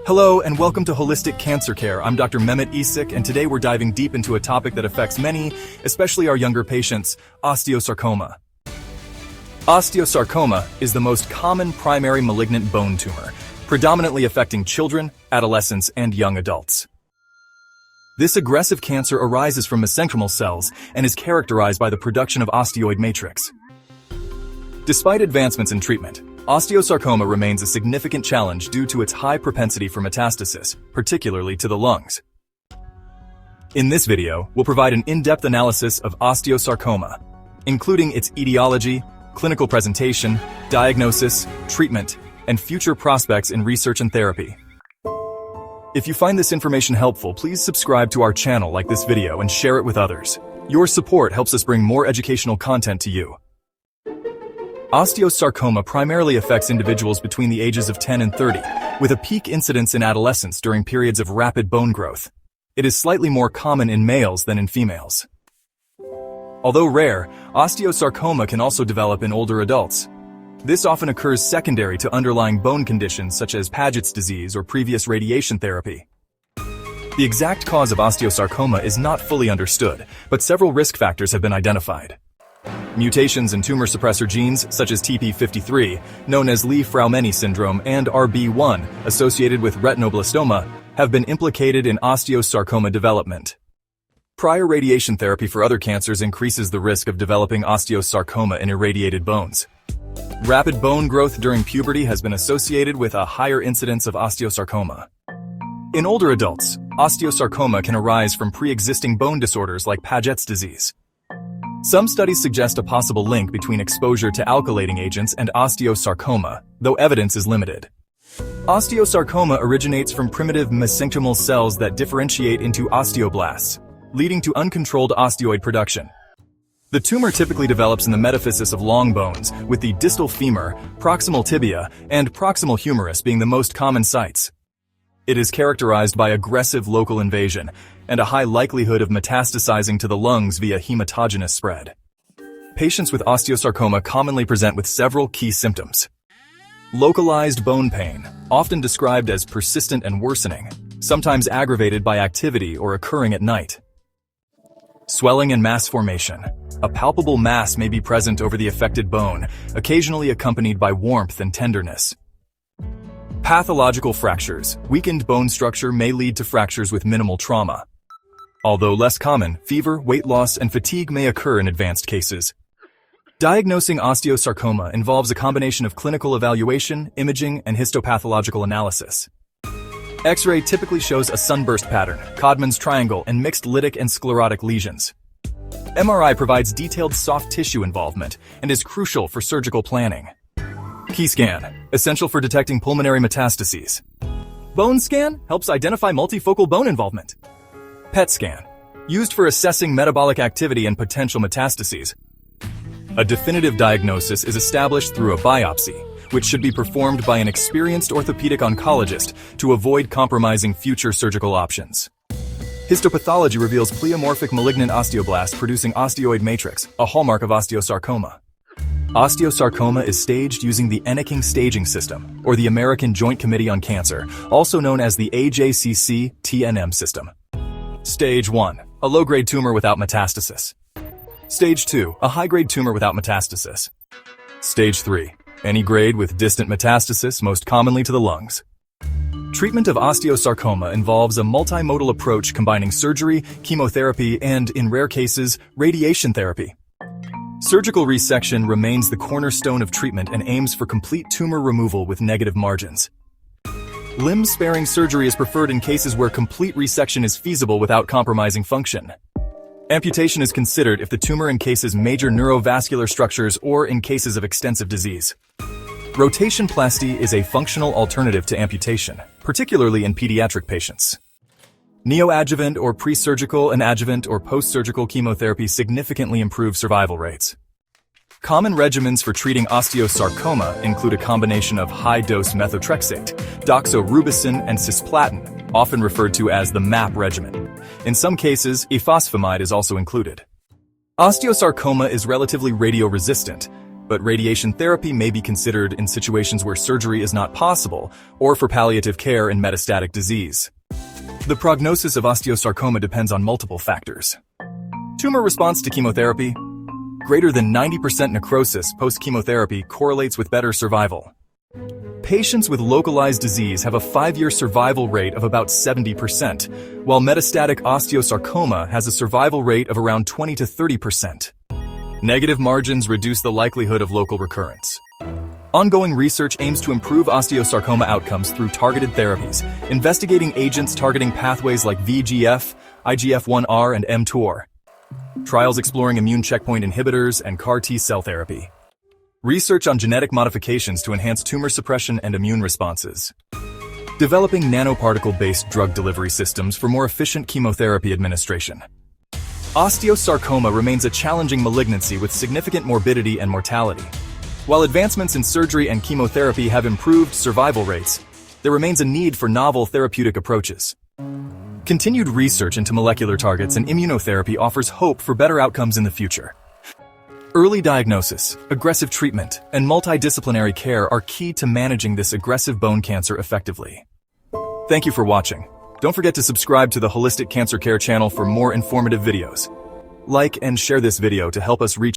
Hello and welcome to Holistic Cancer Care. I'm Dr.MemetIşık, and today we're diving deep into a topic that affects many, especially our younger patients, osteosarcoma. Osteosarcoma is the most common primary malignant bone tumor, predominantly affecting children, adolescents, and young adults. This aggressive cancer arises from mesenchymal cells and is characterized by the production of osteoid matrix. Despite advancements in treatment, osteosarcoma remains a significant challenge due to its high propensity for metastasis, particularly to the lungs. In this video, we'll provide an in-depth analysis of osteosarcoma, including its etiology, clinical presentation, diagnosis, treatment, and future prospects in research and therapy. If you find this information helpful, please subscribe to our channel, like this video, and share it with others. Your support helps us bring more educational content to you. Osteosarcoma primarily affects individuals between the ages of 10 and 30, with a peak incidence in adolescence during periods of rapid bone growth. It is slightly more common in males than in females. Although rare, osteosarcoma can also develop in older adults. This often occurs secondary to underlying bone conditions such as Paget's disease or previous radiation therapy. The exact cause of osteosarcoma is not fully understood, but several risk factors have been identified. Mutations in tumor suppressor genes such as TP53, known as Li-Fraumeni syndrome, and RB1, associated with retinoblastoma, have been implicated in osteosarcoma development. Prior radiation therapy for other cancers increases the risk of developing osteosarcoma in irradiated bones. Rapid bone growth during puberty has been associated with a higher incidence of osteosarcoma. In older adults, osteosarcoma can arise from pre-existing bone disorders like Paget's disease. Some studies suggest a possible link between exposure to alkylating agents and osteosarcoma, though evidence is limited. Osteosarcoma originates from primitive mesenchymal cells that differentiate into osteoblasts, leading to uncontrolled osteoid production. The tumor typically develops in the metaphysis of long bones, with the distal femur, proximal tibia, and proximal humerus being the most common sites. It is characterized by aggressive local invasion and a high likelihood of metastasizing to the lungs via hematogenous spread. Patients with osteosarcoma commonly present with several key symptoms. Localized bone pain, often described as persistent and worsening, sometimes aggravated by activity or occurring at night. Swelling and mass formation. A palpable mass may be present over the affected bone, occasionally accompanied by warmth and tenderness. Pathological fractures. Weakened bone structure may lead to fractures with minimal trauma. Although less common, fever, weight loss, and fatigue may occur in advanced cases. Diagnosing osteosarcoma involves a combination of clinical evaluation, imaging, and histopathological analysis. X-ray typically shows a sunburst pattern, Codman's triangle, and mixed lytic and sclerotic lesions. MRI provides detailed soft tissue involvement and is crucial for surgical planning. CT scan, essential for detecting pulmonary metastases. Bone scan helps identify multifocal bone involvement. PET scan, used for assessing metabolic activity and potential metastases. A definitive diagnosis is established through a biopsy, which should be performed by an experienced orthopedic oncologist to avoid compromising future surgical options. Histopathology reveals pleomorphic malignant osteoblast producing osteoid matrix, a hallmark of osteosarcoma. Osteosarcoma is staged using the Enneking staging system, or the American Joint Committee on Cancer, also known as the AJCC-TNM system. Stage 1, a low-grade tumor without metastasis. Stage 2, a high-grade tumor without metastasis. Stage 3, any grade with distant metastasis, most commonly to the lungs. Treatment of osteosarcoma involves a multimodal approach combining surgery, chemotherapy, and, in rare cases, radiation therapy. Surgical resection remains the cornerstone of treatment and aims for complete tumor removal with negative margins. Limb-sparing surgery is preferred in cases where complete resection is feasible without compromising function. Amputation is considered if the tumor encases major neurovascular structures or in cases of extensive disease. Rotationplasty is a functional alternative to amputation, particularly in pediatric patients. Neoadjuvant or pre-surgical and adjuvant or post-surgical chemotherapy significantly improve survival rates. Common regimens for treating osteosarcoma include a combination of high-dose methotrexate, doxorubicin, and cisplatin, often referred to as the MAP regimen. In some cases, ifosfamide is also included. Osteosarcoma is relatively radioresistant, but radiation therapy may be considered in situations where surgery is not possible or for palliative care in metastatic disease. The prognosis of osteosarcoma depends on multiple factors. Tumor response to chemotherapy. Greater than 90% necrosis post-chemotherapy correlates with better survival. Patients with localized disease have a 5-year survival rate of about 70%, while metastatic osteosarcoma has a survival rate of around 20 to 30%. Negative margins reduce the likelihood of local recurrence. Ongoing research aims to improve osteosarcoma outcomes through targeted therapies, investigating agents targeting pathways like VEGF, IGF-1R, and mTOR. Trials exploring immune checkpoint inhibitors and CAR T-cell therapy. Research on genetic modifications to enhance tumor suppression and immune responses. Developing nanoparticle-based drug delivery systems for more efficient chemotherapy administration. Osteosarcoma remains a challenging malignancy with significant morbidity and mortality. While advancements in surgery and chemotherapy have improved survival rates, there remains a need for novel therapeutic approaches. Continued research into molecular targets and immunotherapy offers hope for better outcomes in the future. Early diagnosis, aggressive treatment, and multidisciplinary care are key to managing this aggressive bone cancer effectively. Thank you for watching. Don't forget to subscribe to the Holistic Cancer Care channel for more informative videos. Like and share this video to help us reach